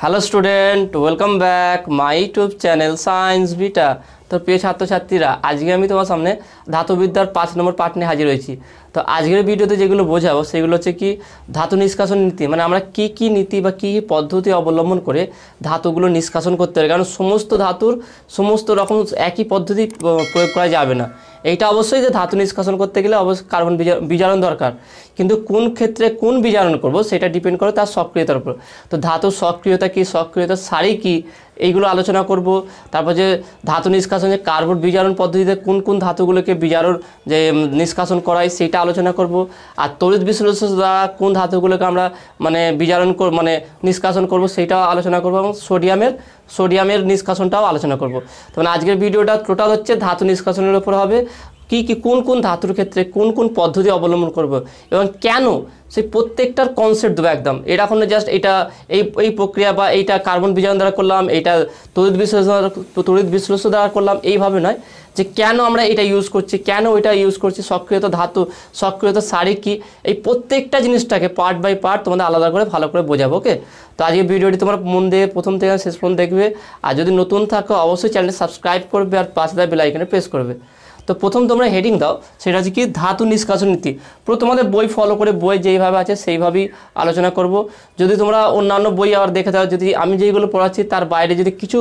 Hello student, welcome back my YouTube channel science beta. তো প্রিয় ছাত্রছাত্রীরা, আজকে আমি তোমার সামনে ধাতুবিদ্যার 5 নম্বর পাঠ নিয়ে হাজির হয়েছি। তো আজকের ভিডিওতে যেগুলো বোঝাবো সেগুলো হচ্ছে কি ধাতু নিষ্কাশন নীতি, মানে আমরা কি কি নীতি বা কী পদ্ধতি অবলম্বন করে ধাতুগুলো নিষ্কাশন করতে হবে। কারণ সমস্ত ধাতুর সমস্ত রকম একই পদ্ধতি প্রয়োগ করা যাবে না। এইটা অবশ্যই যে ধাতু নিষ্কাশন করতে গেলে অবশ্যই কার্বন বিজারণ দরকার, কিন্তু কোন ক্ষেত্রে কোন বিজারণ করব সেটা ডিপেন্ড করে তার সক্রিয়তার উপর। তো ধাতুর সক্রিয়তা কী, সক্রিয়তার সারি কী, এইগুলো আলোচনা করব। তারপর যে ধাতু নিষ্কাশনে কার্বন বিজারণ পদ্ধতিতে কোন কোন ধাতুগুলোকে বিজারণ যে নিষ্কাশন করায় সেটা আলোচনা করব। আর তড়িৎ বিশ্লেষণ দ্বারা কোন ধাতুগুলোকে আমরা বিজারণ নিষ্কাশন করব সেইটাও আলোচনা করব, এবং সোডিয়ামের নিষ্কাশনটাও আলোচনা করব। তো আজকের ভিডিওটা টোটাল হচ্ছে ধাতু নিষ্কাশনের উপর হবে। কি কোন কোন ধাতুর ক্ষেত্রে কোন কোন পদ্ধতি অবলম্বন করব এবং কেন, সেই প্রত্যেকটার কনসেপ্ট দেবো একদম। এটা এখন জাস্ট এটা এই প্রক্রিয়া বা এইটা কার্বন বিজারণ দ্বারা করলাম, এইটা তড়িৎ বিশ্লেষণ দ্বারা করলাম, এইভাবে নয় যে কেন আমরা এটা ইউজ করছি, কেন ওইটা ইউজ করছি, সক্রিয়তা ধাতু, সক্রিয়তা সারি কী, এই প্রত্যেকটা জিনিসটাকে পার্ট বাই পার্ট তোমাদের আলাদা করে ভালো করে বোঝাবো। ওকে, তো আজকে ভিডিওটি তোমরা মন দিয়ে প্রথম থেকে শেষ পর্যন্ত দেখবে। আর যদি নতুন থাকো অবশ্যই চ্যানেলটি সাবস্ক্রাইব করবে আর পাশে বেল আইকনে প্রেস করবে। তো প্রথম তোমরা হেডিং দাও, সেটা হচ্ছে কি ধাতু নিষ্কাশন নীতি। পুরো তোমাদের বই ফলো করে, বই যেইভাবে আছে সেইভাবেই আলোচনা করব। যদি তোমরা অন্যান্য বই আবার দেখে দাও, যদি আমি যেইগুলো পড়াচ্ছি তার বাইরে যদি কিছু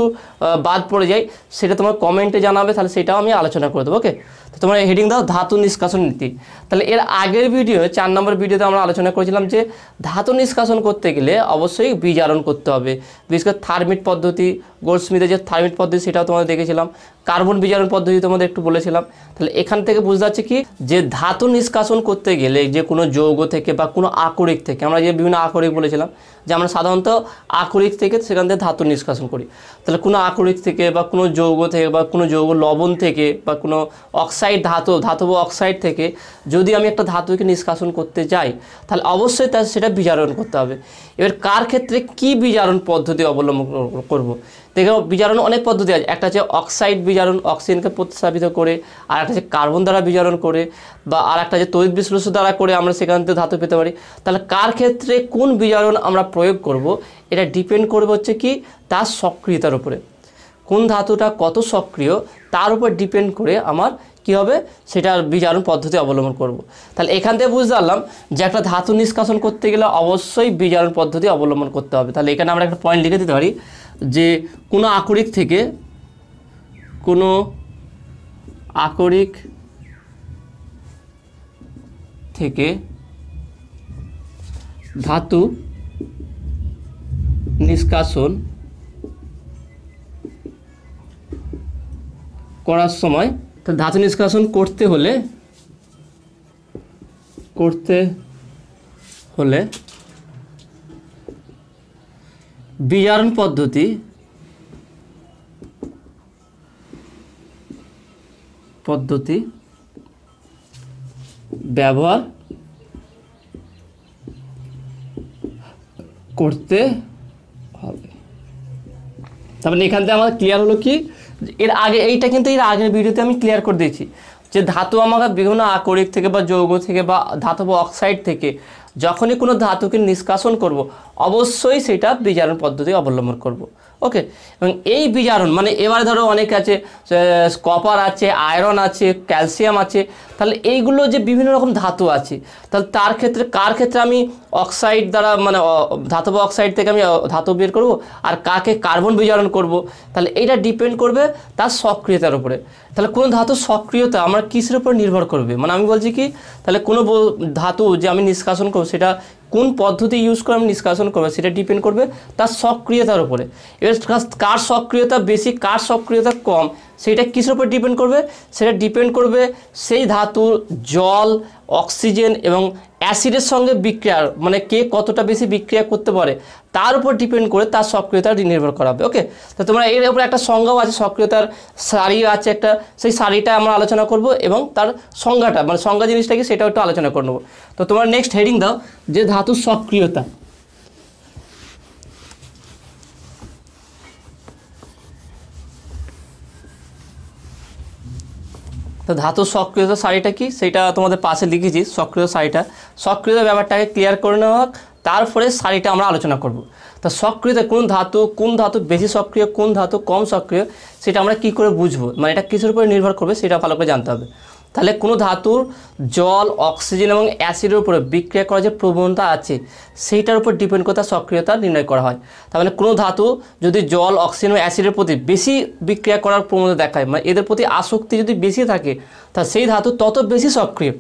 বাদ পড়ে যায় সেটা তোমার কমেন্টে জানাবে, তাহলে সেটাও আমি আলোচনা করে দেবো। ওকে, তো তোমরা হেডিং দাও ধাতু নিষ্কাশন নীতি। তাহলে এর আগের ভিডিও 4 নম্বর ভিডিওতে আমরা আলোচনা করেছিলাম যে ধাতু নিষ্কাশন করতে গেলে অবশ্যই বিজারণ করতে হবে। বিশেষ করে থার্মিট পদ্ধতি, গোল্ডস্মিথের যে থার্মিট পদ্ধতি সেটাও তোমাদের দেখেছিলাম, কার্বন বিজারণ পদ্ধতি তোমাদের একটু বলেছিলাম। তাহলে এখান থেকে বুঝতে পারছি কি যে ধাতু নিষ্কাশন করতে গেলে যে কোনো যৌগ থেকে বা কোনো আকরিক থেকে, আমরা যে বিভিন্ন আকরিক বলেছিলাম যে আমরা সাধারণত আকরিক থেকে সেখান থেকে ধাতু নিষ্কাশন করি। তাহলে কোনো আকরিক থেকে বা কোনো যৌগ থেকে বা কোনো যৌগ লবণ থেকে বা কোনো অক্সাইড ধাতব অক্সাইড থেকে যদি আমি একটা ধাতুকে নিষ্কাশন করতে যাই তাহলে অবশ্যই সেটা বিজারণ করতে হবে। এবার কার ক্ষেত্রে কি বিজারণ পদ্ধতি অবলম্বন করব? দেখো, বিজারণ অনেক পদ্ধতি আছে। একটা হচ্ছে অক্সাইড বিজারণ, অক্সিজেনকে প্রতিস্থাপিত করে, আর একটা হচ্ছে কার্বন দ্বারা বিজারণ করে, বা আর একটা যে তড়িৎ বিশ্লেষণ দ্বারা করে আমরা সেখান থেকে ধাতু পেতে পারি। তাহলে কার ক্ষেত্রে কোন বিজারণ আমরা প্রয়োগ করব এটা ডিপেন্ড করবে হচ্ছে কি তার সক্রিয়তার উপরে। কোন ধাতুটা কত সক্রিয় তার উপর ডিপেন্ড করে আমার কী হবে সেটার বিজারণ পদ্ধতি অবলম্বন করব। তাহলে এখান থেকে বুঝতে পারলাম যে একটা ধাতু নিষ্কাশন করতে গেলে অবশ্যই বিজারণ পদ্ধতি অবলম্বন করতে হবে। তাহলে এখানে আমরা একটা পয়েন্ট লিখে দিতে পারি যে কোনো আকরিক থেকে ধাতু নিষ্কাশন করার সময়, তো ধাতু নিষ্কাশন করতে হলে বিজারণ পদ্ধতি ব্যবহার করতে হবে। তারপরে এখান থেকে আমাদের ক্লিয়ার হলো কি এর আগে এইটা কিন্তু এর আগের ভিডিওতে আমি ক্লিয়ার করে দিয়েছি যে ধাতু আমাকে বিভিন্ন আকরিক থেকে বা যৌগ থেকে বা ধাতব অক্সাইড থেকে যখনই কোনো ধাতুকে নিষ্কাশন করব অবশ্যই সেটা বিজারণ পদ্ধতি অবলম্বন করব। ওকে, এবং এই বিজারণ এবার ধরো অনেক আছে, কপার আছে, আয়রন আছে, ক্যালসিয়াম আছে, তাহলে এইগুলো যে বিভিন্ন রকম ধাতু আছে, তাহলে কার ক্ষেত্রে আমি অক্সাইড দ্বারা ধাতব অক্সাইড থেকে আমি ধাতু বের করব, আর কাকে কার্বন বিজারণ করব, তাহলে এইটা ডিপেন্ড করবে তার সক্রিয়তার উপরে। তাহলে কোনো ধাতুর সক্রিয়তা আমরা কিসের উপর নির্ভর করবে, আমি বলছি কি তাহলে কোনো ধাতু যে আমি নিষ্কাশন করব সেটা কোন পদ্ধতি ইউজ করে আমি নিষ্কাশন করবো সেটা ডিপেন্ড করবে তার সক্রিয়তার উপরে। এবার কার সক্রিয়তা বেশি কার সক্রিয়তা কম সেটা কিসের উপর ডিপেন্ড করবে, সেটা ডিপেন্ড করবে সেই ধাতুর জল, অক্সিজেন এবং অ্যাসিডের সঙ্গে বিক্রিয়ার কে কতটা বেশি বিক্রিয়া করতে পারে তার উপর ডিপেন্ড করে তার সক্রিয়তা নির্ভর করা হবে। ওকে, তো তোমরা এর উপরে একটা সংজ্ঞাও আছে, সক্রিয়তার সারি আছে একটা, সেই সারিটা আমরা আলোচনা করব এবং তার সংজ্ঞাটা সংজ্ঞা জিনিসটা কি সেটাও একটু আলোচনা করে নেব। তো তোমরা নেক্সট হেডিং দাও যে ধাতুর সক্রিয়তা। তো ধাতুর সক্রিয়তা সারিটা কি সেটা তোমাদের পাশে লিখেছি, সক্রিয় সারিটা। সক্রিয়তা ব্যাপারটাকে ক্লিয়ার করে নেওয়া হোক, তারপরে সারিটা আমরা আলোচনা করব। তা সক্রিয়তা কোন ধাতু বেশি সক্রিয়, কোন ধাতু কম সক্রিয়, সেটা আমরা কি করে বুঝবো, মানে এটা কিসের উপরে নির্ভর করবে সেটা ভালো করে জানতে হবে। তাহলে কোনো ধাতুর জল, অক্সিজেন এবং অ্যাসিডের উপরে বিক্রিয়া করার যে প্রবণতা আছে সেইটার উপর ডিপেন্ড করে তার সক্রিয়তা নির্ণয় করা হয়। তার মানে কোনো ধাতু যদি জল, অক্সিজেন এবং অ্যাসিডের প্রতি বেশি বিক্রিয়া করার প্রবণতা দেখায়, মানে এদের প্রতি আসক্তি যদি বেশি থাকে, তা সেই ধাতু তত বেশি সক্রিয়।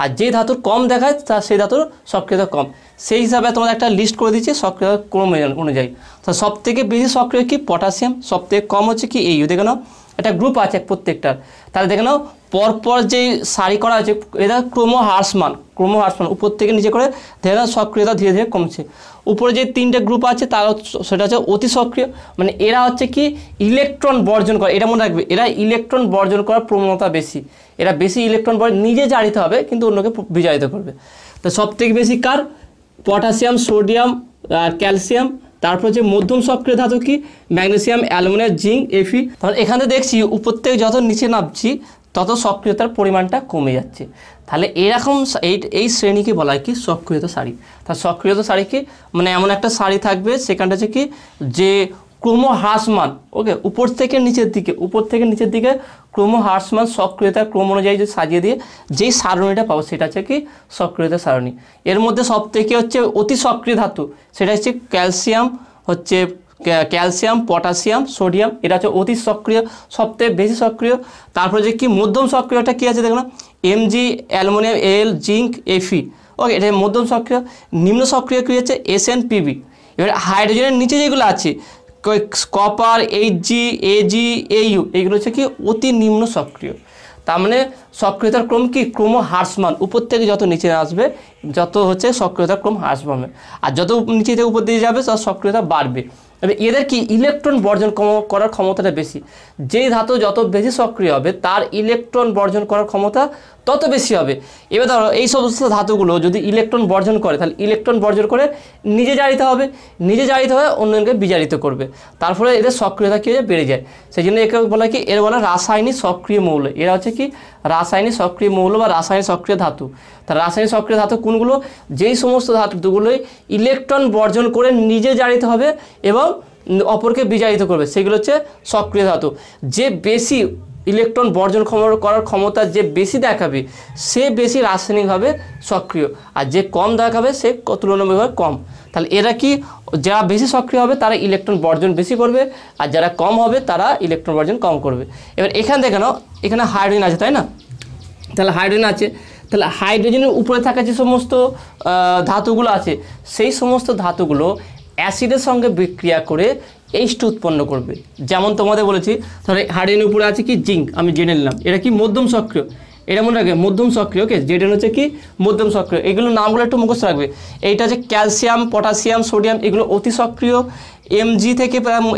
আর যে ধাতুর কম দেখায় তা সেই ধাতুর সক্রিয়তা কম। সেই হিসাবে তোমাদের একটা লিস্ট করে দিচ্ছি সক্রিয়তা ক্রম অনুযায়ী। তো সবথেকে বেশি সক্রিয় কি পটাশিয়াম, সবথেকে কম হচ্ছে কি এইউ। দেখে নাও একটা গ্রুপ আছে প্রত্যেকটার, তাহলে দেখে নাও পরপর যে সারি করা আছে এটা ক্রমহ্রাসমান উপর থেকে নিচে করে দেখে নাও সক্রিয়তা ধীরে ধীরে কমছে। উপরে যে তিনটে গ্রুপ আছে তার সেটা হচ্ছে অতি সক্রিয়, মানে এরা হচ্ছে কি ইলেকট্রন বর্জন করে, এটা মনে রাখবে, এরা ইলেকট্রন বর্জন করার প্রবণতা বেশি, এরা বেশি ইলেকট্রন নিজে জারিতে হবে কিন্তু অন্যকে বিজারিত করবে। তো সবথেকে বেশি কার? পটাশিয়াম, সোডিয়াম আর ক্যালসিয়াম। তারপর যে মধ্যম সক্রিয় ধাতু কি? ম্যাগনেসিয়াম, অ্যালুমিনিয়াম, জিঙ্ক, এফি। তাহলে এখানে দেখছি উপর থেকে যত নিচে নামছি তত সক্রিয়তার পরিমাণটা কমে যাচ্ছে। তাহলে এরকম এই শ্রেণীকে বলা হয় কি সক্রিয়তা সারি। তা সক্রিয়তা সারি কি, মানে এমন একটা সারি থাকবে সেখানটা হচ্ছে কি যে ক্রমহ্রাসমান, ওকে, উপর থেকে নিচের দিকে ক্রমহ্রাসমান সক্রিয়তার ক্রম অনুযায়ী যে সাজিয়ে দিয়ে যেই সারণীটা পাবো সেটা হচ্ছে কি সক্রিয়তা সারণী। এর মধ্যে সবথেকে হচ্ছে অতি সক্রিয় ধাতু সেটা হচ্ছে ক্যালসিয়াম, পটাশিয়াম, সোডিয়াম, এটা হচ্ছে অতি সক্রিয়, সবথেকে বেশি সক্রিয়। তারপরে যে কি মধ্যম সক্রিয়টা কি আছে দেখো না, এমজি, অ্যালুমিনিয়াম, এল, জিঙ্ক, এফি, ওকে, এটা মধ্যম সক্রিয়। নিম্ন সক্রিয় কি হচ্ছে এসএন, পিবি। এবার হাইড্রোজেনের নিচে যেগুলো আছে কপার, এইচজি, এজি, এইউ, এইগুলো হচ্ছে কি অতি নিম্ন সক্রিয়। তার মানে সক্রিয়তার ক্রম কি ক্রমহ্রাসমান, উপর থেকে যত নিচে আসবে যত হচ্ছে সক্রিয়তার ক্রম হ্রাস পাবে, আর যত নিচে থেকে উপর দিকে যাবে তত সক্রিয়তা বাড়বে। তবে এদের কি ইলেকট্রন বর্জন করার ক্ষমতাটা বেশি, যেই ধাতু যত বেশি সক্রিয় হবে তার ইলেকট্রন বর্জন করার ক্ষমতা তত বেশি হবে। এবার ধরো এই সমস্ত ধাতুগুলো যদি ইলেকট্রন বর্জন করে তাহলে ইলেকট্রন বর্জন করে নিজে জারিত হবে, অন্যজনকে বিজারিত করবে, তারপরে এদের সক্রিয়তা কী হয়ে বেড়ে যায়। সেই জন্য একে বলা কি, এর বলা রাসায়নিক সক্রিয় মৌল। এরা হচ্ছে কি রাসায়নিক সক্রিয় মৌল বা রাসায়নিক সক্রিয় ধাতু। তার রাসায়নিক সক্রিয় ধাতু কোনগুলো? যেই সমস্ত ধাতুগুলোই ইলেকট্রন বর্জন করে নিজে জারিত হবে এবং অপরকে বিজারিত করবে সেগুলো হচ্ছে সক্রিয় ধাতু। যে বেশি ইলেকট্রন বর্জন করার ক্ষমতা যে বেশি দেখাবে সে বেশি রাসায়নিকভাবে সক্রিয়, আর যে কম দেখাবে সে তুলনামূলকভাবে কম। তাহলে এরা কি, যারা বেশি সক্রিয় হবে তারা ইলেকট্রন বর্জন বেশি করবে, আর যারা কম হবে তারা ইলেকট্রন বর্জন কম করবে। এবার এখানে দেখে নাও, এখানে হাইড্রোজেন আছে তাই না, তাহলে হাইড্রোজেন আছে, তাহলে হাইড্রোজেনের উপরে থাকা যে সমস্ত ধাতুগুলো আছে সেই সমস্ত ধাতুগুলো অ্যাসিডের সঙ্গে বিক্রিয়া করে H2 উৎপন্ন করবে। যেমন তোমাদের বলেছি, তাহলে হাইড্রোজেনের উপরে আছে কি জিঙ্ক, আমি জেনে নিলাম এটা কি মধ্যম সক্রিয়, এটা মনে রাখবে মধ্যম সক্রিয়, ওকে, জেডেন হচ্ছে কি মধ্যম সক্রিয়। এগুলো নামগুলো একটু মুখস্থ রাখবে। এইটা হচ্ছে ক্যালসিয়াম, পটাশিয়াম, সোডিয়াম, এগুলো অতি সক্রিয়। এমজি থেকে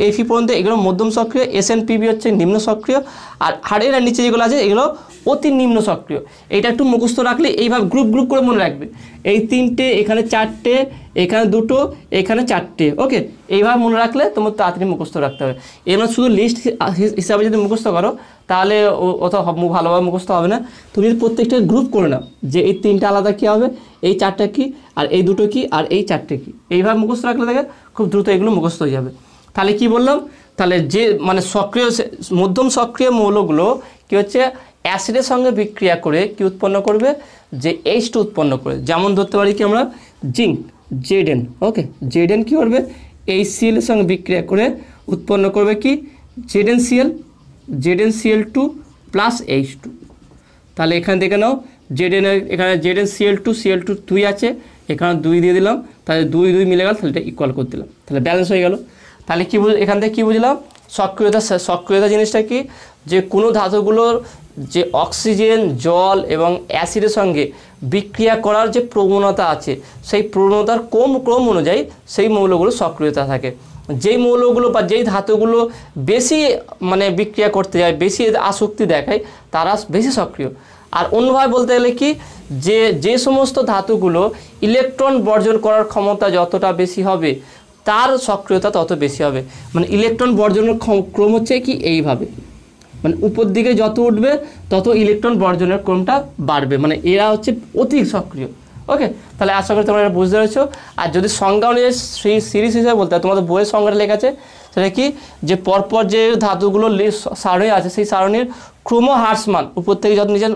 এফি পর্যন্ত এগুলো মধ্যম সক্রিয়। এসএনপিবি হচ্ছে নিম্ন সক্রিয়, আর হাড়ের নিচে যেগুলো আছে এগুলো অতি নিম্ন সক্রিয়। এটা একটু মুখস্থ রাখলে এইভাবে গ্রুপ করে মনে রাখবে, এই তিনটে, এখানে চারটে, এখানে দুটো, এখানে চারটে, ওকে, এইভাবে মনে রাখলে তোমার তাড়াতাড়ি মুখস্থ রাখতে হবে। এবার শুধু লিস্ট হিসাবে যদি মুখস্থ করো তাহলে অত ভালোভাবে মুখস্থ হবে না। তুমি যদি প্রত্যেকটা গ্রুপ করে নাও যে এই তিনটা আলাদা কী হবে, এই চারটা কী, আর এই দুটো কী, আর এই চারটে কী, এইভাবে মুখস্থ রাখলে দেখে খুব দ্রুত এগুলো মুখস্থ হয়ে যাবে। তাহলে কি বললাম, তাহলে যে মানে মধ্যম সক্রিয় মৌলগুলো কী হচ্ছে অ্যাসিডের সঙ্গে বিক্রিয়া করে কি উৎপন্ন করবে, যে H2 উৎপন্ন করে। যেমন ধরতে পারি কি আমরা জিঙ্ক, জেডেন, ওকে, জেডেন কী করবে HCl এর সঙ্গে বিক্রিয়া করে উৎপন্ন করবে কি ZnCl2 প্লাস H2। তাহলে এখানে দেখে নাও এখানে ZnCl2 2 আছে, এখানে 2 দিয়ে দিলাম, তাহলে 2 মিলে গেল, তাহলে এটা ইকুয়াল করে দিলাম, তাহলে ব্যালেন্স হয়ে গেল। তাহলে কি এখান থেকে কী বুঝলাম, সক্রিয়তা জিনিসটা কি, যে কোনো ধাতুগুলোর যে অক্সিজেন, জল এবং অ্যাসিডের সঙ্গে বিক্রিয়া করার যে প্রবণতা আছে সেই প্রবণতার ক্রম অনুযায়ী সেই মৌলগুলো সক্রিয়তা থাকে। যেই মৌলগুলো বা যেই ধাতুগুলো বেশি মানে বিক্রিয়া করতে যায়, বেশি আসক্তি দেখায়, তারা বেশি সক্রিয়। আর অন্যভাবে বলতে গেলে কি, যে সমস্ত ধাতুগুলো ইলেকট্রন বর্জন করার ক্ষমতা যতটা বেশি হবে তার সক্রিয়তা তত বেশি হবে। মানে ইলেকট্রন বর্জনের ক্রম হচ্ছে কি এইভাবে, মানে উপর দিকে যত উঠবে তত ইলেকট্রন বর্জনের ক্রমটা বাড়বে, মানে এরা হচ্ছে অতি সক্রিয়, ওকে, তাহলে আশা করি তোমরা এটা বুঝতে পেরেছো। আর যদি সংজ্ঞা অনুযায়ী সেই সিরিজ হিসেবে বলতে হয়, তোমাদের বইয়ের সংজ্ঞাটা লেখা আছে সেটা কি, যে পরপর যে ধাতুগুলো সারণী আছে সেই সারণীর ক্রম হ্রাসমান, উপর থেকে যত নিচে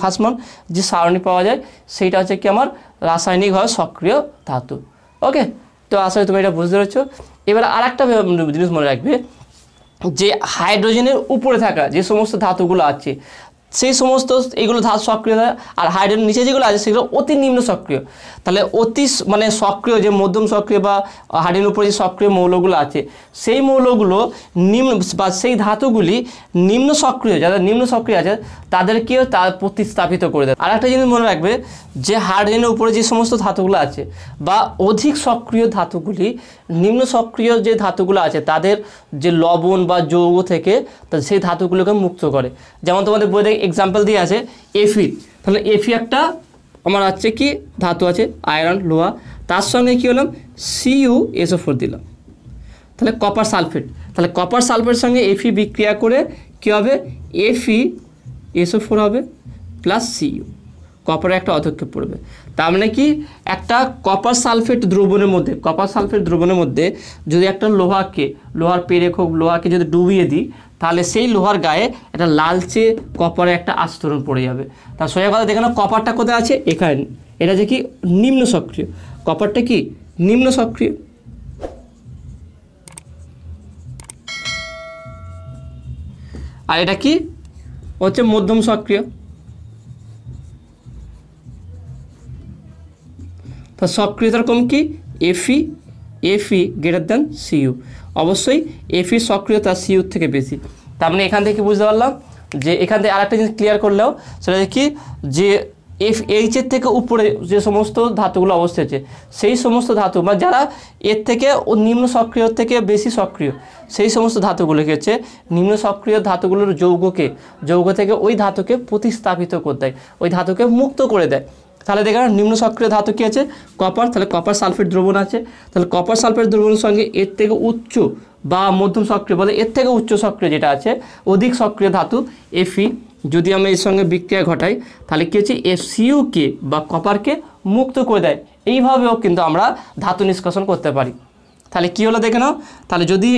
হ্রাসমান যে সারণী পাওয়া যায় সেইটা হচ্ছে কি আমার রাসায়নিকভাবে সক্রিয় ধাতু। ওকে, তো আশা করি তুমি এটা বুঝতে পেরেছো। এবার আর একটা জিনিস মনে রাখবে, যে হাইড্রোজেনের উপরে থাকা যে সমস্ত ধাতুগুলো আছে সেই সমস্ত এইগুলো ধাতু সক্রিয়, আর হাইড্রোজেন নিচে যেগুলো আছে সেগুলো অতি নিম্ন সক্রিয়। তাহলে অতি মানে সক্রিয় যে মধ্যম সক্রিয় বা হাইড্রোজেনের উপরে যে সক্রিয় মৌলগুলো আছে সেই মৌলগুলো নিম্ন বা সেই ধাতুগুলি নিম্ন সক্রিয়, যারা নিম্ন সক্রিয় আছে তাদেরকেও তার প্রতিস্থাপিত করে দেয়। আর একটা জিনিস মনে রাখবে, যে হাইড্রোজেনের উপরে যে সমস্ত ধাতুগুলো আছে বা অধিক সক্রিয় ধাতুগুলি নিম্ন সক্রিয় যে ধাতুগুলো আছে তাদের যে লবণ বা যৌগ থেকে সেই ধাতুগুলোকে মুক্ত করে। যেমন তোমাদের বইতে এক্সাম্পল দিয়ে আছে এফি, তাহলে এফি একটা আমার আছে কি ধাতু আছে আয়রন লোহা, তার সঙ্গে কী হলাম CuSO4 দিলাম, তাহলে কপার সালফেট, তাহলে কপার সালফেটের সঙ্গে এফি বিক্রিয়া করে কী হবে FeSO4 হবে প্লাস Cu, কপারের একটা অধক্ষেপ পড়বে। তার মানে কি একটা কপার সালফেট দ্রবণের মধ্যে যদি একটা লোহার পেরেক হোক লোহাকে যদি ডুবিয়ে দিই তাহলে সেই লোহার গায়ে একটা লালচে কপারের একটা আস্তরণ পড়ে যাবে। তার সোজা কথা দেখে নাও কপারটা কোথায় আছে এখানে, এটা যে কি নিম্ন সক্রিয়, কপারটা কি নিম্ন সক্রিয়। আর এটা কি হচ্ছে মধ্যম সক্রিয়। তো সক্রিয়তার কম কি Fe গ্রেটার দ্যান Cu, অবশ্যই Fe সক্রিয়তা Cu থেকে বেশি। তার মানে এখান থেকে বুঝতে পারলাম যে এখান থেকে আরেকটা জিনিস ক্লিয়ার করলেও সেটা কি, যে H এর থেকে উপরে যে সমস্ত ধাতুগুলো অবস্থিত আছে সেই সমস্ত ধাতু বা যারা এর থেকে নিম্ন সক্রিয় থেকে বেশি সক্রিয় সেই সমস্ত ধাতুগুলোকে হচ্ছে নিম্ন সক্রিয় ধাতুগুলোর যৌগ থেকে ওই ধাতুকে প্রতিস্থাপিত করে দেয়, ওই ধাতুকে মুক্ত করে দেয়। তাহলে দেখো নিম্ন সক্রিয় ধাতু কী আছে কপার, তাহলে কপার সালফেট দ্রবণ আছে, তাহলে কপার সালফেট দ্রবণের সঙ্গে এর থেকে উচ্চ বা মধ্যম সক্রিয় বলে এর থেকে উচ্চ সক্রিয় যেটা আছে অধিক সক্রিয় ধাতু Fe যদি আমরা এর সঙ্গে বিক্রিয়া ঘটাই তাহলে কী হচ্ছে Cu বা কপারকে মুক্ত করে দেয়। এইভাবেও কিন্তু আমরা ধাতু নিষ্কাশন করতে পারি। তাহলে কী হলো দেখে নাও, তাহলে যদি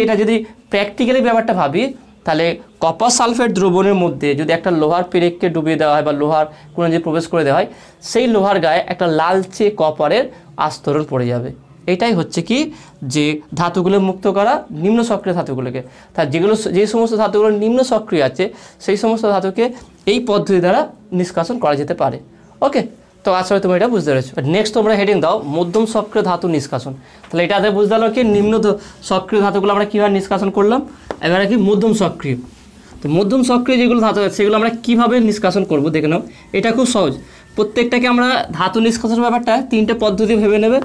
প্র্যাকটিক্যালি ব্যাপারটা ভাবি তাহলে কপার সালফেট দ্রবণের মধ্যে যদি একটা লোহার পেরেককে ডুবিয়ে দেওয়া হয় বা লোহার কোনো যে প্রবেশ করে দেওয়া হয় সেই লোহার গায়ে একটা লালচে কপারের আস্তরণ পড়ে যাবে। এটাই হচ্ছে কি যে ধাতুগুলো মুক্ত করা নিম্ন সক্রিয় ধাতুগুলোকে। তা যে সমস্ত ধাতুগুলো নিম্ন সক্রিয় আছে সেই সমস্ত ধাতুকে এই পদ্ধতি দ্বারা নিষ্কাশন করা যেতে পারে। ওকে, তো আসলে তুমি এটা বুঝতে পেরেছো। নেক্সট তোমরা হেডিং দাও মধ্যম সক্রিয় ধাতু নিষ্কাশন। তাহলে এটাতে বুঝতে পারলো কি নিম্ন সক্রিয় ধাতুগুলো আমরা কীভাবে নিষ্কাশন করলাম, এবারে কি মধ্যম সক্রিয়। তো মধ্যম সক্রিয় যেগুলো ধাতু আছে সেগুলো আমরা কীভাবে নিষ্কাশন করব দেখে নাও। এটা খুব সহজ, প্রত্যেকটাকে আমরা ধাতু নিষ্কাশনের ব্যাপারটা তিনটে পদ্ধতি ভেবে নেবে,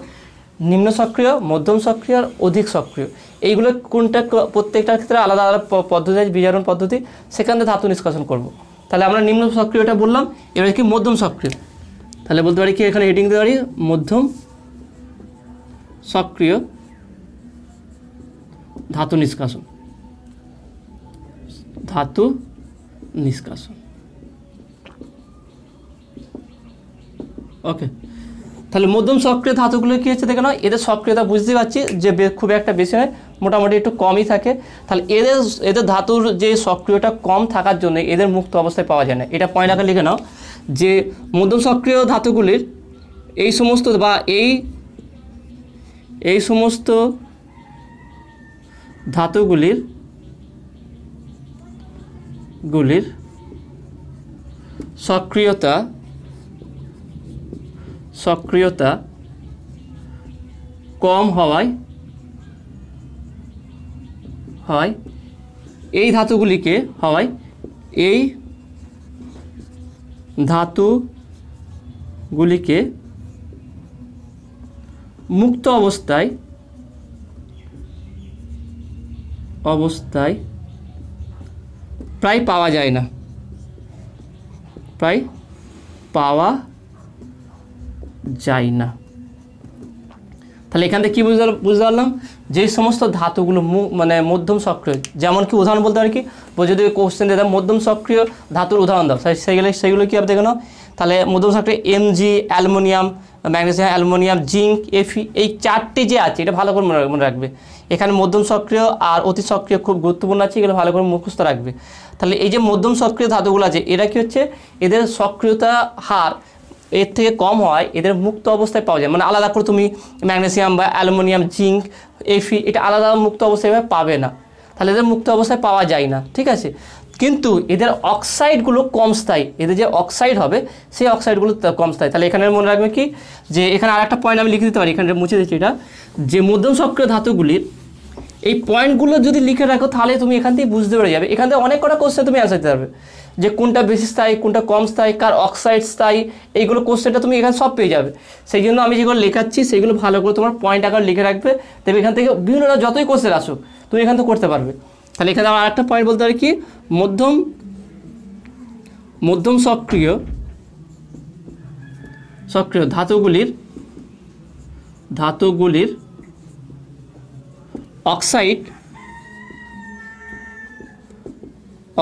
নিম্ন সক্রিয়, মধ্যম সক্রিয় আর অধিক সক্রিয়। এইগুলো কোনটা প্রত্যেকটার ক্ষেত্রে আলাদা আলাদা পদ্ধতি আছে, বিজারণ পদ্ধতি, সেখান থেকে ধাতু নিষ্কাশন করব। তাহলে আমরা নিম্ন সক্রিয়টা বললাম, এবার কি মধ্যম সক্রিয়। তাহলে বলতে পারি কি এখানে হেডিং দিতে পারি মধ্যম সক্রিয় ধাতু নিষ্কাশন। ওকে, তাহলে মধ্যম সক্রিয় ধাতুগুলো কী হচ্ছে দেখে নাও, এদের সক্রিয়তা বুঝতে পারছি যে খুব একটা বেশি নয়, মোটামুটি একটু কমই থাকে। তাহলে এদের ধাতুর যে সক্রিয়তা কম থাকার জন্য এদের মুক্ত অবস্থায় পাওয়া যায় না। এটা পয়েন্ট আকারে লিখে নাও যে মধ্যম সক্রিয় ধাতুগুলির এই সমস্ত বা এই সমস্ত ধাতুগুলির সক্রিয়তা কম হওয়ায় এই ধাতুগুলিকে মুক্ত অবস্থায় প্রায় পাওয়া যায় না, তাহলে এখান থেকে কী বুঝতে পারলাম, যে সমস্ত ধাতুগুলো মানে মধ্যম সক্রিয়, যেমন কি উদাহরণ বলতে পারি কি যদি কোশ্চেন দিয়ে মধ্যম সক্রিয় ধাতুর উদাহরণ দাও সেগুলো কী হবে দেখে নাও। তাহলে মধ্যম সক্রিয় Mg, aluminium, magnesium, aluminium, zinc, এফি, এই 4টে যে আছে এটা ভালো করে মনে রাখবে। এখানে মধ্যম সক্রিয় আর অতি সক্রিয় খুব গুরুত্বপূর্ণ আছে, এগুলো ভালো করে মুখস্থ রাখবে। তাহলে এই যে মধ্যম সক্রিয় ধাতুগুলো আছে এরা কি হচ্ছে, এদের সক্রিয়তা হার এর থেকে কম হয়, এদের মুক্ত অবস্থায় পাওয়া যায়। মানে আলাদা করে তুমি ম্যাগনেসিয়াম বা অ্যালুমিনিয়াম, জিঙ্ক, এফি এটা আলাদা মুক্ত অবস্থায় পাবে না, তাহলে এদের মুক্ত অবস্থায় পাওয়া যায় না, ঠিক আছে। কিন্তু এদের অক্সাইডগুলো কম স্থায়ী, এদের যে অক্সাইড হবে সেই অক্সাইডগুলো কম স্থায়ী। তাহলে এখানে মনে রাখবে কি, যে এখানে আরেকটা পয়েন্ট আমি লিখে দিতে পারি, এখানে মুছে দিচ্ছি এটা, যে মধ্যম সক্রিয় ধাতুগুলির এই পয়েন্টগুলো যদি লিখে রাখো তাহলে তুমি এখান থেকে বুঝতে পেরে যাবে। এখান থেকে অনেক কটা কোশ্চেন তুমি অ্যান্সার দিতে পারবে, যে কোনটা বেশি স্থায়ী, কোনটা কম স্থায়ী, কার অক্সাইড স্থায়ী, এইগুলো কোশ্চেনটা তুমি এখানে সব পেয়ে যাবে। সেই জন্য আমি যেগুলো লেখাচ্ছি সেগুলো ভালো করে তোমার পয়েন্ট আকার লিখে রাখবে, তবে এখান থেকে বিভিন্ন যতই কোশ্চেন আসুক তুমি এখান থেকে করতে পারবে। তাহলে এখানে আমার আরেকটা পয়েন্ট বলতে পারি কি, মধ্যম সক্রিয় ধাতুগুলির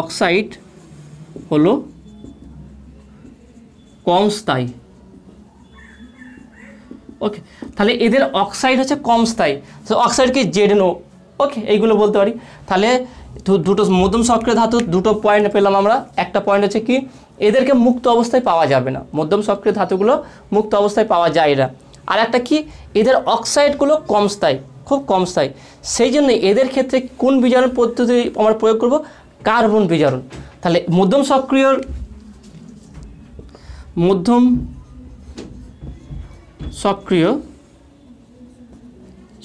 অক্সাইড হলো কম স্থায়ী। ওকে, তাহলে এদের অক্সাইড হচ্ছে কম স্থায়ী, তো অক্সাইডকে ZnO, ওকে এইগুলো বলতে পারি। তাহলে দুটো মধ্যম সক্রিয় ধাতু দুটো পয়েন্ট পেলাম আমরা। একটা পয়েন্ট হচ্ছে কি, এদেরকে মুক্ত অবস্থায় পাওয়া যাবে না, মধ্যম সক্রিয় ধাতুগুলো মুক্ত অবস্থায় পাওয়া যায় না। আর একটা কি, এদের অক্সাইডগুলো কম স্থায়ী, খুব কম স্থায়ী। সেই জন্য এদের ক্ষেত্রে কোন বিজারণ পদ্ধতি আমরা প্রয়োগ করব, কার্বন বিজারণ। তাহলে মধ্যম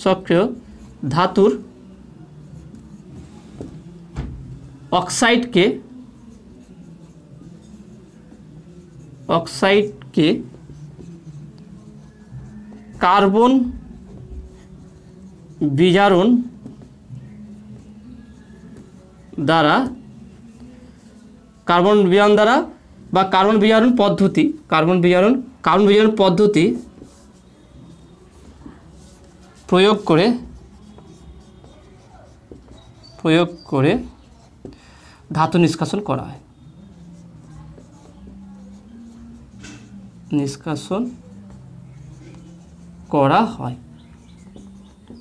সক্রিয় ধাতুর অক্সাইডকে কার্বন বিজারণ দ্বারা বা কার্বন বিজারণ পদ্ধতি প্রয়োগ করে ধাতু নিষ্কাশন করা হয়।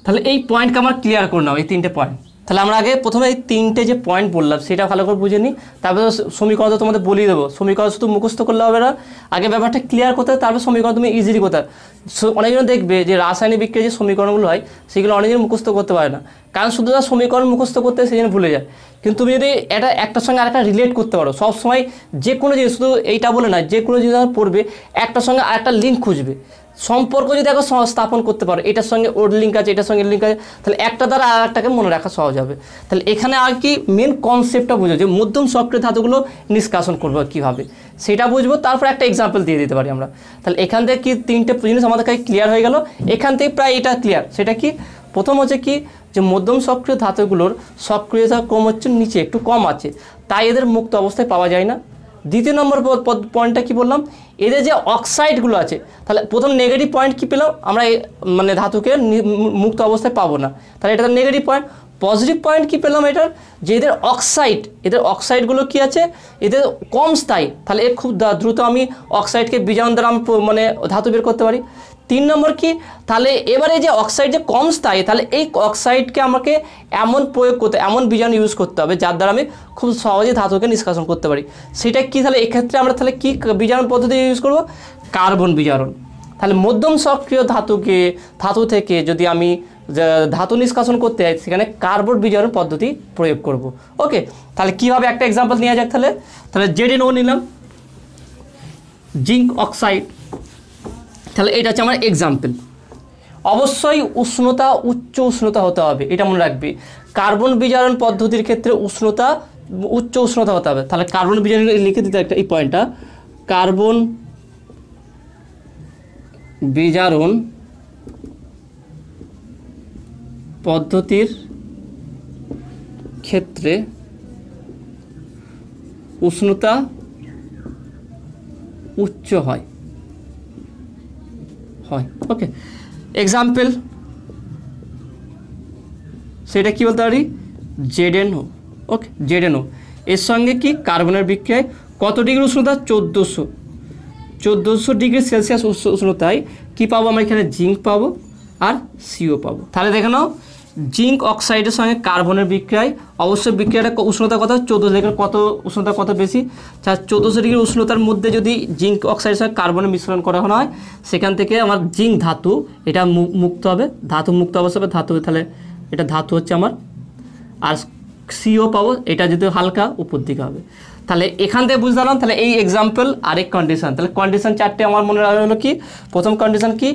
তাহলে এই পয়েন্টকে আমরা ক্লিয়ার করে নাও, এই 3টে পয়েন্ট। তাহলে আমরা আগে প্রথমে এই 3টে যে পয়েন্ট বললাম সেটা ভালো করে বুঝে নিই, তারপরে সমীকরণ তো তোমাদের বলিয়ে দেবো। সমীকরণ শুধু মুখস্থ করলে হবে না, আগে ব্যাপারটা ক্লিয়ার করতে হবে, তারপর সমীকরণ তুমি ইজিলি করতে হবে। অনেকজন দেখবে যে রাসায়নিক বিক্রিয়ায় যে সমীকরণগুলো হয় সেগুলো অনেকজন মুখস্থ করতে পারে না, কারণ শুধু তার সমীকরণ মুখস্থ করতে সেই জন্য ভুলে যায়। কিন্তু তুমি যদি একটার সঙ্গে আরেকটা রিলেট করতে পারো, সবসময় যে কোনো জিনিস, শুধু এইটা বলে না, যে কোনো জিনিস পড়বে একটার সঙ্গে আরেকটা লিঙ্ক খুঁজবে, সম্পর্ক যদি একবার স্থাপন করতে পারো, এটার সঙ্গে ওর লিঙ্ক আছে, এটার সঙ্গে লিঙ্ক আছে, তাহলে একটা দ্বারা আর একটাকে মনে রাখা সহজ হবে। তাহলে এখানে আর কি মেন কনসেপ্টটা বুঝো, যে মধ্যম সক্রিয় ধাতুগুলো নিষ্কাশন করবো কীভাবে সেটা বুঝবো, তারপর একটা এক্সাম্পল দিয়ে দিতে পারি আমরা। তাহলে এখান থেকে কি 3টে জিনিস আমাদের কাছে ক্লিয়ার হয়ে গেল। এখান থেকে প্রায় এটা ক্লিয়ার। সেটা কি, প্রথম হচ্ছে কি, যে মধ্যম সক্রিয় ধাতুগুলোর সক্রিয়তা ক্রম হচ্ছে নিচে একটু কম আছে, তাই এদের মুক্ত অবস্থায় পাওয়া যায় না। দ্বিতীয় নম্বর পয়েন্টটা কি বললাম, এদের যে অক্সাইডগুলো আছে, তাহলে প্রথম নেগেটিভ পয়েন্ট কি পেলাম আমরা, মানে ধাতুকে মুক্ত অবস্থায় পাবো না, তাহলে এটা নেগেটিভ পয়েন্ট। পজিটিভ পয়েন্ট কি পেলাম এটার, যে এদের অক্সাইডগুলো কি আছে, এদের কম স্থায়ী, তাহলে খুব দ্রুত আমি অক্সাইডকে বিজারণ দ্বারা আমি মানে ধাতু বের করতে পারি। 3 নম্বর কি, তাহলে এবারে যে অক্সাইড যে কম স্থায়ী, তাহলে এই অক্সাইডকে আমাকে এমন বিজারণ ইউজ করতে হবে যার দ্বারা আমি খুব সহজে ধাতুকে নিষ্কাশন করতে পারি। সেটা কি, তাহলে এক্ষেত্রে আমরা তাহলে কি বিজারণ পদ্ধতি ইউজ করব, কার্বন বিজারণ। তাহলে মধ্যম সক্রিয় ধাতু থেকে যদি আমি ধাতু নিষ্কাশন করতে হয়, সেখানে কার্বন বিজারণ পদ্ধতি প্রয়োগ করব। ওকে, তাহলে কীভাবে একটা এক্সাম্পল নেওয়া যাক। তাহলে ZnO নিলাম, জিঙ্ক অক্সাইড, তাহলে এটা হচ্ছে আমার এক্সাম্পল। অবশ্যই উচ্চ উষ্ণতা হতে হবে, এটা মনে রাখবে। কার্বন বিজারণ পদ্ধতির ক্ষেত্রে উচ্চ উষ্ণতা হতে হবে। তাহলে কার্বন বিজারণ লিখে দিতে একটা এই পয়েন্টটা, কার্বন বিজারণ পদ্ধতির ক্ষেত্রে উষ্ণতা উচ্চ হয়। ওকে, এক্সাম্পল সেটা কি বলতে পারি, ZnO। ওকে, ZnO এর সঙ্গে কি কার্বনের বিক্রিয়ায় কত ডিগ্রি উষ্ণতা, 1400। 1400 ডিগ্রি সেলসিয়াস উষ্ণতায় কী পাবো আমরা এখানে, জিঙ্ক পাবো আর সিও পাবো। তাহলে দেখে নাও জিঙ্ক অক্সাইডের সঙ্গে কার্বনের বিক্রিয়ায় অবশ্যই বিক্রিয়াটা উষ্ণতা কত, 1400 ডিগ্রি, কত উষ্ণতা কত বেশি, 1400 ডিগ্রি উষ্ণতার মধ্যে যদি জিঙ্ক অক্সাইডের সঙ্গে কার্বনের মিশ্রণ করা হয় সেখান থেকে আমার জিঙ্ক ধাতু এটা মুক্ত হবে, ধাতু মুক্ত অবস্থা হবে, ধাতু তাহলে এটা ধাতু হচ্ছে আমার, আর সিও পাবো, এটা যদি হালকা উপর দিকে হবে। তাহলে এখান থেকে বুঝতে পারলাম। তাহলে এই এক্সাম্পল আরেক কন্ডিশন, তাহলে কন্ডিশন 4টে আমার মনে রাখা হলো কি, প্রথম কন্ডিশন কি,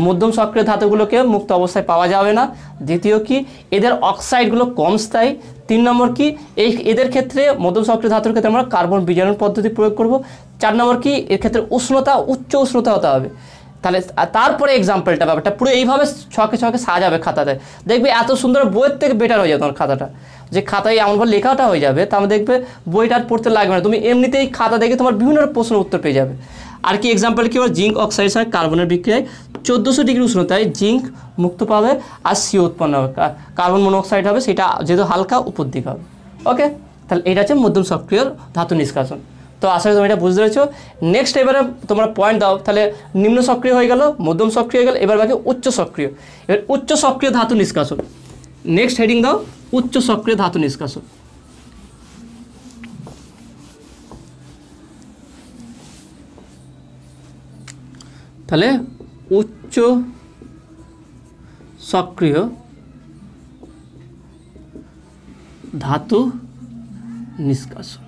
মধ্যম সক্রিয় ধাতুগুলোকে মুক্ত অবস্থায় পাওয়া যাবে না। দ্বিতীয় কি, এদের অক্সাইডগুলো কম স্থায়ী। 3 নম্বর কি, এদের ক্ষেত্রে মধ্যম সক্রিয় ধাতুর ক্ষেত্রে আমরা কার্বন বিজারণ পদ্ধতি প্রয়োগ করব। 4 নম্বর কি, এর ক্ষেত্রে উষ্ণতা উচ্চ উষ্ণতা হতে হবে। তাহলে তারপরে এক্সাম্পলটা ব্যাপারটা পুরো এইভাবে ছকে ছকে সাজাবে খাতাতে, দেখবে এত সুন্দর বইয়ের থেকে বেটার হয়ে যাবে তোমার খাতাটা, যে খাতায় এমনভাবে লেখাটা হয়ে যাবে তাহলে দেখবে বইটা আর পড়তে লাগবে না, তুমি এমনিতেই খাতা দেখে তোমার বিভিন্ন প্রশ্নের উত্তর পেয়ে যাবে। আর কি এক্সাম্পল কি, জিঙ্ক অক্সাইডের সঙ্গে কার্বনের বিক্রিয়ায় 1400 ডিগ্রি উষ্ণতায় জিঙ্ক মুক্ত পাবে আর সিও উৎপন্ন হবে, কার্বন মনোক্সাইড হবে, সেটা যেহেতু হালকা উপর দিকে হবে। ওকে, তাহলে এটা হচ্ছে মধ্যম সক্রিয় ধাতু নিষ্কাশন। তো আশা করি তুমি এটা বুঝতে পেরেছো। নেক্সট এবারে তোমরা পয়েন্ট দাও, তাহলে নিম্ন সক্রিয় হয়ে গেল, মধ্যম সক্রিয় হয়ে গেল, এবার বাকি উচ্চ সক্রিয়। এবার উচ্চ সক্রিয় ধাতু নিষ্কাশন, নেক্সট হেডিং দাও উচ্চ সক্রিয় ধাতু নিষ্কাশন। তাহলে উচ্চ সক্রিয় ধাতু নিষ্কাশন।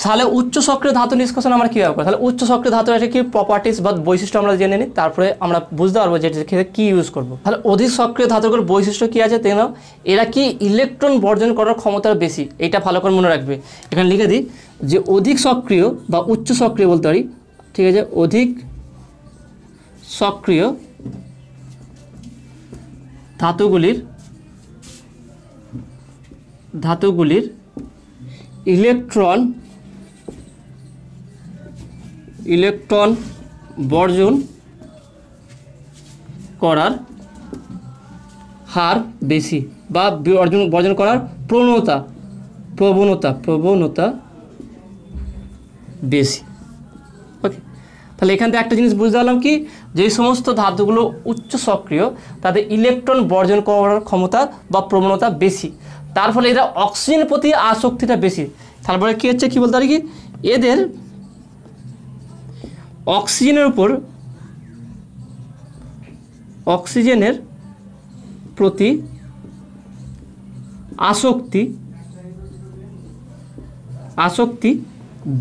তাহলে উচ্চ সক্রিয় ধাতু নিষ্কাশন আমরা কীভাবে করি, তাহলে উচ্চ সক্রিয় ধাতুর একটা কি প্রপার্টিস বা বৈশিষ্ট্য আমরা জেনে নিই, তারপরে আমরা বুঝতে পারবো যে ক্ষেত্রে কী ইউজ করবো। তাহলে অধিক সক্রিয় ধাতুগুলোর বৈশিষ্ট্য কী আছে দেখো, এরা কি ইলেকট্রন বর্জন করার ক্ষমতা বেশি, এইটা ভালো করে মনে রাখবে। এখানে লিখে দিই যে অধিক সক্রিয় বা উচ্চ সক্রিয় বলতে পারি, ঠিক আছে, অধিক সক্রিয় ধাতুগুলির ইলেকট্রন বর্জন করার হার বেশি বা বর্জন করার প্রবণতা বেশি। ওকে, তাহলে এখান থেকে একটা জিনিস বুঝতে পারলাম কি, যে সমস্ত ধাতুগুলো উচ্চ সক্রিয় তাদের ইলেকট্রন বর্জন করার ক্ষমতা বা প্রবণতা বেশি, তার ফলে এরা অক্সিজেনের প্রতি আসক্তিটা বেশি। তারপরে কী হচ্ছে, কী বলতে পারি কি, এদের অক্সিজেনের প্রতি আসক্তি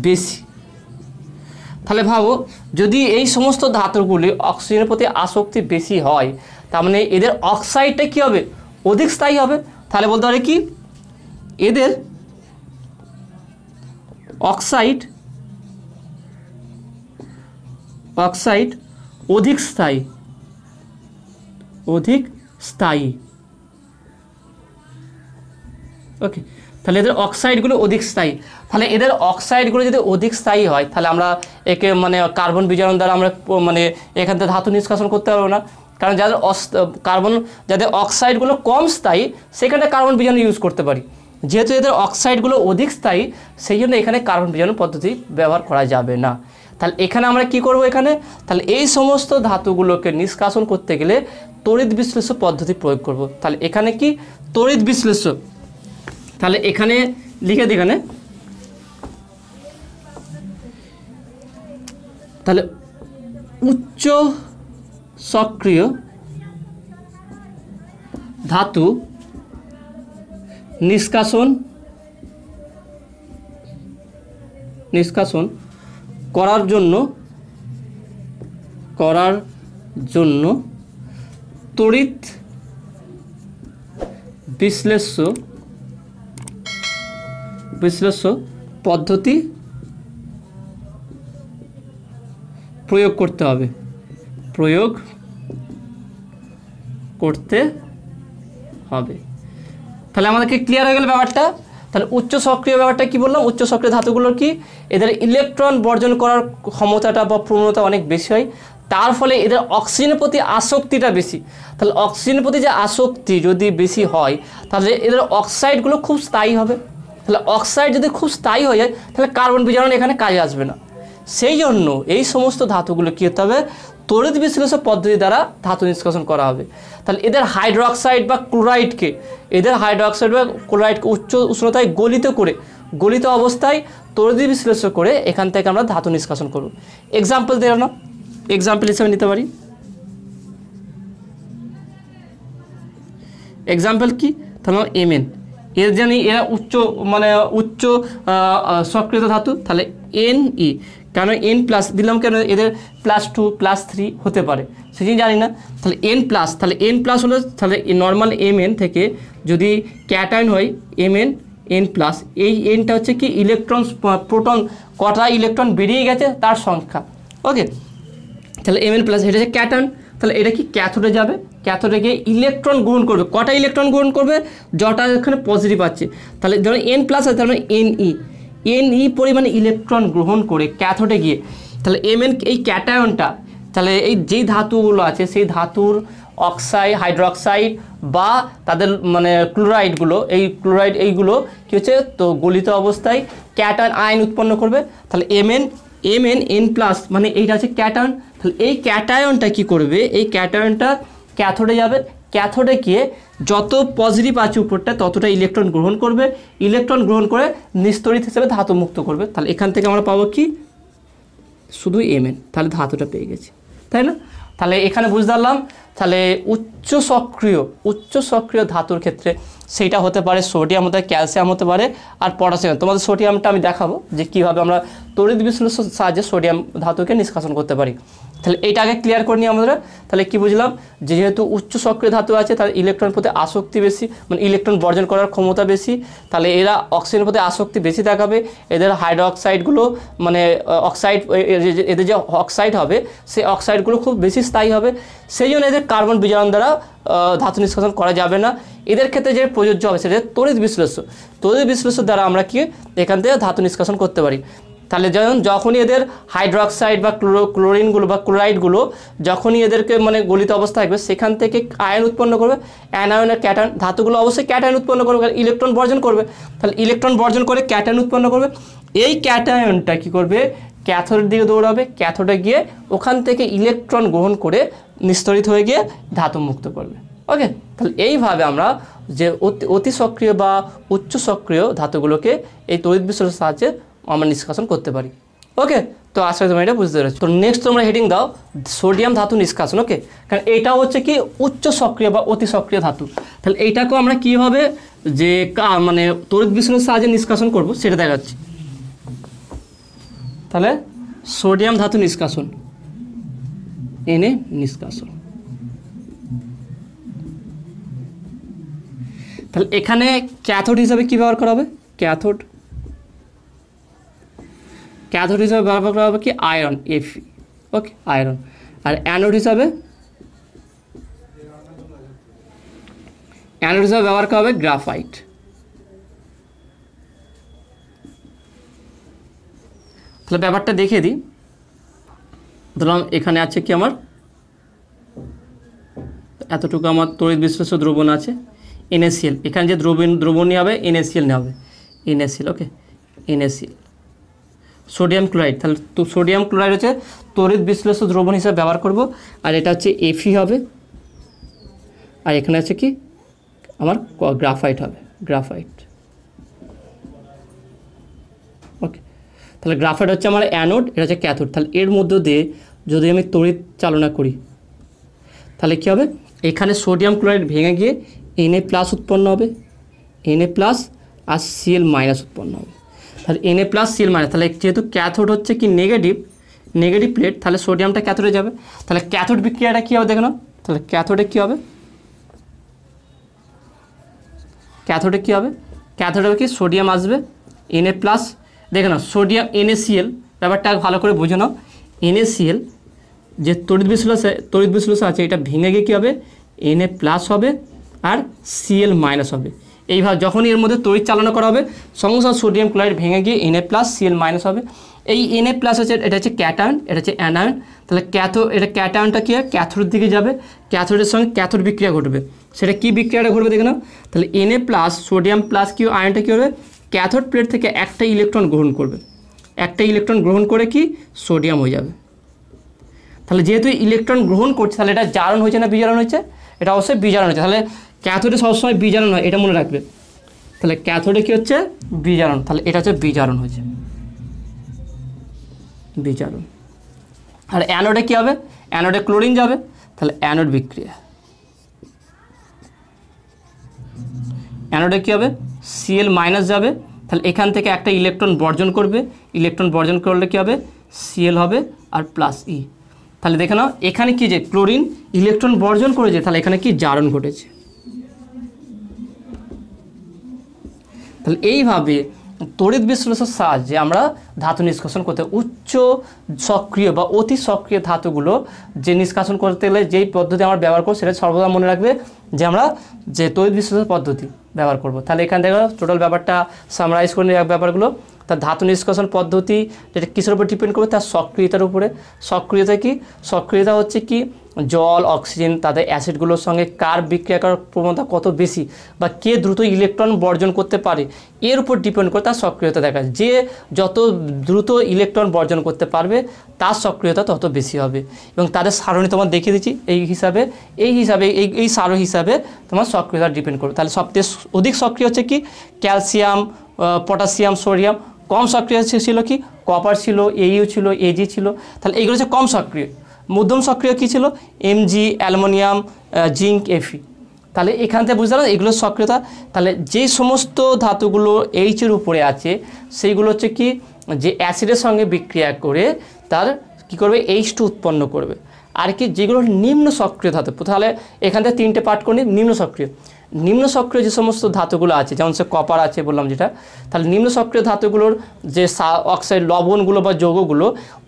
বেশি। তাহলে ভাবো যদি এই সমস্ত ধাতুগুলি অক্সিজেনের প্রতি আসক্তি বেশি হয়, তার মানে এদের অক্সাইডটা কী হবে, অধিক স্থায়ী হবে। তাহলে বলতে পারে কি, এদের অক্সাইড অধিক স্থায়ী। ওকে, তাহলে এদের অক্সাইডগুলো অধিক স্থায়ী। তাহলে এদের অক্সাইডগুলো যদি অধিক স্থায়ী হয় তাহলে আমরা একে মানে কার্বন বিজারণ দ্বারা আমরা মানে এখান থেকে ধাতু নিষ্কাশন করতে পারবো না, কারণ যাদের অক্সাইডগুলো কম স্থায়ী সেখানে কার্বন বিজারণ ইউজ করতে পারি। যেহেতু এদের অক্সাইডগুলো অধিক স্থায়ী সেই জন্য এখানে কার্বন বিজারণ পদ্ধতি ব্যবহার করা যাবে না। তাহলে এখানে আমরা কি করব, এখানে তাহলে এই সমস্ত ধাতুগুলোকে নিষ্কাশন করতে গেলে তড়িৎ বিশ্লেষ্য পদ্ধতি প্রয়োগ করব। তাহলে এখানে কি তড়িৎ বিশ্লেষ্য, তাহলে এখানে লিখে দিই, এখানে তাহলে উচ্চ সক্রিয় ধাতু নিষ্কাশন করার জন্য তড়িৎ বিশ্লেষ্য পদ্ধতি প্রয়োগ করতে হবে। তাহলে আমাদেরকে ক্লিয়ার হয়ে গেল ব্যাপারটা। তাহলে উচ্চ সক্রিয় ব্যাপারটা কি বললাম, উচ্চ সক্রিয় ধাতুগুলোর কি, এদের ইলেকট্রন বর্জন করার ক্ষমতাটা বা প্রবণতা অনেক বেশি হয়, তার ফলে এদের অক্সিজেনের প্রতি আসক্তিটা বেশি। তাহলে অক্সিজেনের প্রতি যে আসক্তি যদি বেশি হয় তাহলে এদের অক্সাইডগুলো খুব স্থায়ী হবে। তাহলে অক্সাইড যদি খুব স্থায়ী হয়ে যায় তাহলে কার্বন বিজারণ এখানে কাজে আসবে না। সেই জন্য এই সমস্ত ধাতুগুলো কী হতে হবে, তড়িৎ বিশ্লেষণ পদ্ধতি দ্বারা ধাতু নিষ্কাশন করা হবে। তাহলে এদের হাইড্রোক্সাইড বা ক্লোরাইডকে উচ্চ উষ্ণতায় গলিত অবস্থায় তড়িৎ বিশ্লেষণ করে এখান থেকে আমরা ধাতু নিষ্কাশন করব। এক্সাম্পল দিয়ে না, এক্সাম্পল হিসেবে নিতে পারি। এক্সাম্পল কি, তাহলে Mn, এর জানি এরা উচ্চ সক্রিয় ধাতু, তাহলে Ne, কেন N প্লাস দিলাম, কেন এদের +2 +3 হতে পারে সেটি জানি না। তাহলে N প্লাস, তাহলে N প্লাস হলো, তাহলে নর্মাল Mn থেকে যদি ক্যাটায়ন হয় Mn N প্লাস, এই Nটা হচ্ছে কি ইলেকট্রন প্রোটন কটা ইলেকট্রন বেরিয়ে গেছে তার সংখ্যা। ওকে, তাহলে Mn প্লাস এটা হচ্ছে ক্যাটায়ন। তাহলে এটা কি ক্যাথোডে যাবে, ক্যাথোডে গিয়ে ইলেকট্রন গ্রহণ করবে। কটা ইলেকট্রন গ্রহণ করবে, যটা এখানে পজিটিভ আছে। তাহলে ধরো N প্লাস আছে, তাহলে Ne পরিমাণে ইলেকট্রন গ্রহণ করে ক্যাথোডে গিয়ে, তাহলে Mn এই ক্যাটায়নটা, তাহলে এই যেই ধাতুগুলো আছে সেই ধাতুর অক্সাইড, হাইড্রোক্সাইড বা তাদের ক্লোরাইডগুলো, এইগুলো কী হচ্ছে, তো গলিত অবস্থায় ক্যাটায়ন আয়ন উৎপন্ন করবে। তাহলে Mn N প্লাস মানে এইটা হচ্ছে ক্যাটায়ন। তাহলে এই ক্যাটায়নটা কি করবে, এই ক্যাটায়নটা ক্যাথোডে যাবে, ক্যাথোডে গিয়ে যত পজিটিভ আছে উপরটা ততটা ইলেকট্রন গ্রহণ করবে, ইলেকট্রন গ্রহণ করে নিস্তড়িত হিসেবে ধাতু মুক্ত করবে। তাহলে এখান থেকে আমরা পাবো কি, শুধু Mn, তাহলে ধাতুটা পেয়ে গেছি, তাই না? তাহলে এখানে বুঝতে পারলাম। তাহলে উচ্চ সক্রিয় ধাতুর ক্ষেত্রে সেইটা হতে পারে সোডিয়াম হতে পারে, ক্যালসিয়াম হতে পারে আর পটাশিয়াম। তোমাদের সোডিয়ামটা আমি দেখাবো যে কীভাবে আমরা তড়িৎ বিশ্লেষণের সাহায্যে সোডিয়াম ধাতুকে নিষ্কাশন করতে পারি। তাহলে এইটা আগে ক্লিয়ার করে নিই আমরা। তাহলে কি বুঝলাম, যেহেতু উচ্চ সক্রিয় ধাতু আছে তার ইলেকট্রন প্রতি আসক্তি বেশি, ইলেকট্রন বর্জন করার ক্ষমতা বেশি। তাহলে এরা অক্সিজেনের প্রতি আসক্তি বেশি দেখাবে। এদের হাইড্রোক্সাইডগুলো অক্সাইড, এদের যে অক্সাইড হবে সেই অক্সাইডগুলো খুব বেশি স্থায়ী হবে। সেই জন্য এদের কার্বন বিজারণ দ্বারা ধাতু নিষ্কাশন করা যাবে না। এদের ক্ষেত্রে যে প্রযোজ্য হবে সেটা তড়িৎ বিশ্লেষণ দ্বারা আমরা কি এখান থেকে ধাতু নিষ্কাশন করতে পারি। তাহলে যখনই এদের হাইড্রোক্সাইড বা ক্লোরিনগুলো বা ক্লোরাইডগুলো যখনই এদেরকে গলিত অবস্থা থাকবে সেখান থেকে আয়ন উৎপন্ন করবে, অ্যানায়ন আর ক্যাটায়ন। ধাতুগুলো অবশ্যই ক্যাটায়ন উৎপন্ন করবে, ইলেকট্রন বর্জন করবে। তাহলে ইলেকট্রন বর্জন করে ক্যাটায়ন উৎপন্ন করবে। এই ক্যাটায়নটা কি করবে, ক্যাথোডের দিকে দৌড়াবে, ক্যাথোডে গিয়ে ওখান থেকে ইলেকট্রন গ্রহণ করে নিস্তড়িত হয়ে গিয়ে ধাতু মুক্ত করবে। ওকে, তাহলে এইভাবে আমরা যে অতি সক্রিয় বা উচ্চ সক্রিয় ধাতুগুলোকে এই তড়িৎ বিশ্লেষণের সাহায্যে আমরা নিষ্কাশন করতে পারি। ওকে, তো আশা করি তোমরা এটা বুঝতে পেরেছো। তো নেক্সট তোমরা হেডিং দাও সোডিয়াম ধাতু নিষ্কাশন। ওকে, কারণ এইটা হচ্ছে কি উচ্চ সক্রিয় বা অতি সক্রিয় ধাতু। তাহলে এইটাকেও আমরা কীভাবে যে তড়িৎ বিশ্লেষণের সাহায্যে নিষ্কাশন করব সেটা দেখাচ্ছি। তাহলে সোডিয়াম ধাতু নিষ্কাশন, Na নিষ্কাশন। তাহলে এখানে ক্যাথোড হিসাবে কী ব্যবহার করা হবে, ক্যাথোড হিসাবে ব্যবহার করা হবে কি আয়রন, Fe। ওকে, আয়রন। আর অ্যানোড হিসাবে ব্যবহার করা হবে গ্রাফাইট। তাহলে ব্যাপারটা দেখিয়ে দিই। ধরলাম এখানে আছে কি আমার এতটুকু আমার তড়িৎ বিশ্লেষ্য দ্রবণ আছে NaCl। এখানে যে দ্রবণ নেওয়া হবে NaCl নেওয়া হবে, NaCl। ওকে, NaCl। সোডিয়াম ক্লোরাইড, তাহলে তো সোডিয়াম ক্লোরাইড হচ্ছে তড়িৎ বিশ্লেষ্য দ্রবণ হিসেবে ব্যবহার করব। আর এটা হচ্ছে Fe হবে, আর এখানে আছে কি আমার গ্রাফাইট হবে, গ্রাফাইট। ওকে, তাহলে গ্রাফাইট হচ্ছে আমার অ্যানোড, এটা হচ্ছে ক্যাথোড। তাহলে এর মধ্য দিয়ে যদি আমি তড়িৎ চালনা করি তাহলে কী হবে, এখানে সোডিয়াম ক্লোরাইড ভেঙে গিয়ে Na+ উৎপন্ন হবে, Na+ আর Cl- উৎপন্ন হবে। তাহলে Na+ Cl-, তাহলে যেহেতু ক্যাথোড হচ্ছে কি নেগেটিভ প্লেট, তাহলে সোডিয়ামটা ক্যাথোডে যাবে। তাহলে ক্যাথোড বিক্রিয়াটা কী হবে দেখো না, তাহলে ক্যাথোডে কী হবে, ক্যাথোডে কি সোডিয়াম আসবে, Na+, দেখে নাও সোডিয়াম NaCl, ব্যাপারটা ভালো করে বুঝে নাও। NaCl যে তড়িৎ বিশ্লেষ্য আছে এটা ভেঙে গিয়ে কী হবে, Na+ হবে আর Cl- হবে। এইভাবে যখনই এর মধ্যে তড়িৎ চালনা করা হবে সঙ্গে সঙ্গে সোডিয়াম ক্লোরাইড ভেঙে গিয়ে Na+, Cl- হবে। এই Na+ হচ্ছে এটা হচ্ছে ক্যাটায়ন, এটা হচ্ছে অ্যানায়ন। তাহলে এটা ক্যাটায়নটা কী হয়, ক্যাথোডের দিকে যাবে, ক্যাথোডের সঙ্গে ক্যাথোড বিক্রিয়া ঘটবে। সেটা কি বিক্রিয়াটা ঘটবে দেখে নাও। তাহলে Na+ সোডিয়াম প্লাস কি আয়নটা কী হবে, ক্যাথোড প্লেট থেকে একটা ইলেকট্রন গ্রহণ করবে, একটা ইলেকট্রন গ্রহণ করে কি সোডিয়াম হয়ে যাবে। তাহলে যেহেতু ইলেকট্রন গ্রহণ করছে তাহলে এটা জারণ হয়েছে না বিজারণ হয়েছে, এটা অবশ্যই বিজারণ হয়েছে। তাহলে ক্যাথোডে সবসময় বিজারণ হয়, এটা মনে রাখবে। তাহলে ক্যাথোডে কী হচ্ছে, বিজারণ, তাহলে এটা হচ্ছে বিজারণ হয়েছে, বিজারণ। আর অ্যানোডে কী হবে, অ্যানোডে ক্লোরিন যাবে, তাহলে অ্যানোড বিক্রিয়া। অ্যানোডে কী হবে, Cl- যাবে, তাহলে এখান থেকে একটা ইলেকট্রন বর্জন করবে, ইলেকট্রন বর্জন করলে কী হবে, Cl হবে আর প্লাস E। তাহলে দেখে নাও এখানে কি যে ক্লোরিন ইলেকট্রন বর্জন করেছে, তাহলে এখানে কি জারণ ঘটেছে। তাহলে এইভাবে তড়িৎ বিশ্লেষণের সাহায্যে আমরা ধাতু নিষ্কাশন করতে, উচ্চ সক্রিয় বা অতি সক্রিয় ধাতুগুলো যে নিষ্কাশন করতে গেলে যেই পদ্ধতি আমরা ব্যবহার করব সেটা সর্বদা মনে রাখবে যে আমরা যে তড়িৎ বিশ্লেষণ পদ্ধতি ব্যবহার করব। তাহলে এখান থেকে টোটাল ব্যাপারটা সামারাইজ করে নেওয়া ব্যাপারগুলো। তার ধাতু নিষ্কাশন পদ্ধতি যেটা কিসের উপর ডিপেন্ড করবে, তার সক্রিয়তার উপরে। সক্রিয়তা কি, সক্রিয়তা হচ্ছে কি জল অক্সিজেন তাদের অ্যাসিডগুলোর সঙ্গে কার বিক্রিয়া করার প্রবণতা কত বেশি বা কে দ্রুত ইলেকট্রন বর্জন করতে পারে এর উপর ডিপেন্ড করে তার সক্রিয়তা দেখা যায়। যে যত দ্রুত ইলেকট্রন বর্জন করতে পারবে তার সক্রিয়তা তত বেশি হবে। এবং তাদের সারণী তোমার দেখিয়ে দিচ্ছি, এই হিসাবে এই সারো হিসাবে তোমার সক্রিয়তা ডিপেন্ড করবে। তাহলে সবচেয়ে অধিক সক্রিয় হচ্ছে কি ক্যালসিয়াম, পটাশিয়াম, সোডিয়াম। কম সক্রিয় ছিল কি কপার ছিল, Au ছিল, Ag ছিল। তাহলে এইগুলো হচ্ছে কম সক্রিয়। মধ্যম সক্রিয় কী ছিল Mg, অ্যালুমিনিয়াম, জিঙ্ক, Fe। তাহলে এখান থেকে বুঝতে পারলাম এগুলোর সক্রিয়তা। তাহলে যে সমস্ত ধাতুগুলো H-এর উপরে আছে সেইগুলো হচ্ছে কি যে অ্যাসিডের সঙ্গে বিক্রিয়া করে তার কী করবে H2 উৎপন্ন করবে। আর কি যেগুলো নিম্ন সক্রিয় ধাতু, তাহলে এখান থেকে তিনটে পার্ট করে নিম্ন সক্রিয়। নিম্ন সক্রিয় যে সমস্ত ধাতুগুলো আছে যেমন সে কপার আছে বললাম যেটা, তাহলে নিম্ন সক্রিয় ধাতুগুলোর যে অক্সাইড লবণগুলো বা যৌগগুলো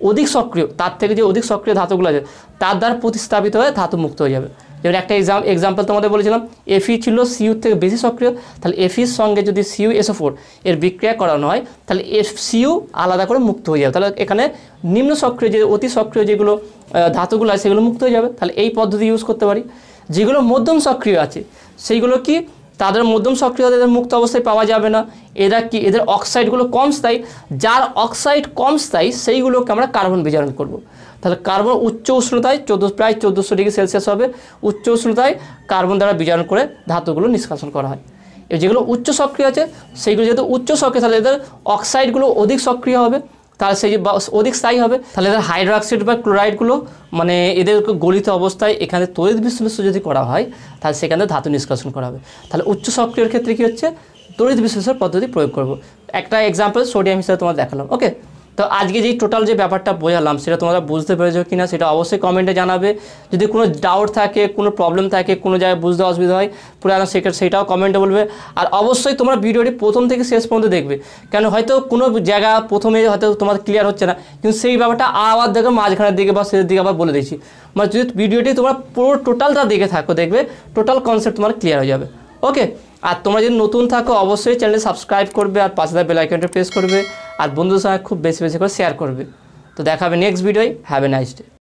অধিক সক্রিয়, তার থেকে যে অধিক সক্রিয় ধাতুগুলো আছে তার দ্বারা প্রতিস্থাপিত হয়ে ধাতু মুক্ত হয়ে যাবে। যেমন একটা এক্সাম্পল তোমাদের বলেছিলাম Fe ছিল Cu থেকে বেশি সক্রিয়, তাহলে Feর সঙ্গে যদি CuSO4 এর বিক্রিয়া করানো হয় তাহলে Cu আলাদা করে মুক্ত হয়ে যাবে। তাহলে এখানে নিম্ন সক্রিয় যে অতি সক্রিয় যেগুলো ধাতুগুলো আছে সেগুলো মুক্ত হয়ে যাবে। তাহলে এই পদ্ধতি ইউজ করতে পারি। যেগুলো মধ্যম সক্রিয় আছে সেইগুলো কি তাদের মধ্যম সক্রিয়তা এদের মুক্ত অবস্থায় পাওয়া যাবে না। এরা কি এদের অক্সাইডগুলো কম স্থায়ী, যার অক্সাইড কম স্থায়ী সেইগুলোকে আমরা কার্বন বিজারণ করব। তাহলে কার্বন উচ্চ উষ্ণতায় প্রায় 1400 ডিগ্রি সেলসিয়াস হবে, উচ্চ উষ্ণতায় কার্বন দ্বারা বিজারণ করে ধাতুগুলো নিষ্কাশন করা হয়। যেগুলো উচ্চ সক্রিয় আছে সেইগুলো যেহেতু উচ্চ সক্রিয় তাহলে এদের অক্সাইডগুলো অধিক সক্রিয় হবে, তাহলে সেই যে অধিক স্থায়ী হবে। তাহলে এদের হাইড্রোক্সাইড বা ক্লোরাইডগুলো মানে এদেরকে গলিত অবস্থায় এখানে তড়িৎ বিশ্লেষণ যদি করা হয় তাহলে সেখানে ধাতু নিষ্কাশন করা হবে। তাহলে উচ্চ সক্রিয়র ক্ষেত্রে কী হচ্ছে তড়িৎ বিশ্লেষণ পদ্ধতি প্রয়োগ করব। একটা এক্সাম্পল সোডিয়াম হিসাবে তোমার দেখালাম। ওকে, তো আজকে যেই টোটাল যে ব্যাপারটা বোঝালাম সেটা তোমরা বুঝতে পেরেছো কি না সেটা অবশ্যই কমেন্টে জানাবে। যদি কোনো ডাউট থাকে, কোনো প্রবলেম থাকে, কোনো জায়গায় বুঝতে অসুবিধা হয় পুরো সেটাও কমেন্টে বলবে। আর অবশ্যই তোমরা ভিডিওটি প্রথম থেকে শেষ পর্যন্ত দেখবে, কেন হয়তো কোনো জায়গা প্রথমে হয়তো তোমার ক্লিয়ার হচ্ছে না, কিন্তু সেই ব্যাপারটা আবার দেখো মাঝখানের দিকে বা শেষের দিকে আবার বলে দিচ্ছি। মানে যদি ভিডিওটি তোমরা পুরো টোটালটা দেখে থাকো দেখবে টোটাল কনসেপ্ট তোমার ক্লিয়ার হয়ে যাবে। ওকে, আর তোমরা যদি নতুন থাকো অবশ্যই চ্যানেলে সাবস্ক্রাইব করবে আর পাশে বেল আইকনটা প্রেস করবে আর বন্ধুদের সঙ্গে খুব বেশি বেশি করে শেয়ার করবে। তো দেখা হবে নেক্সট ভিডিওয়। Have a nice day.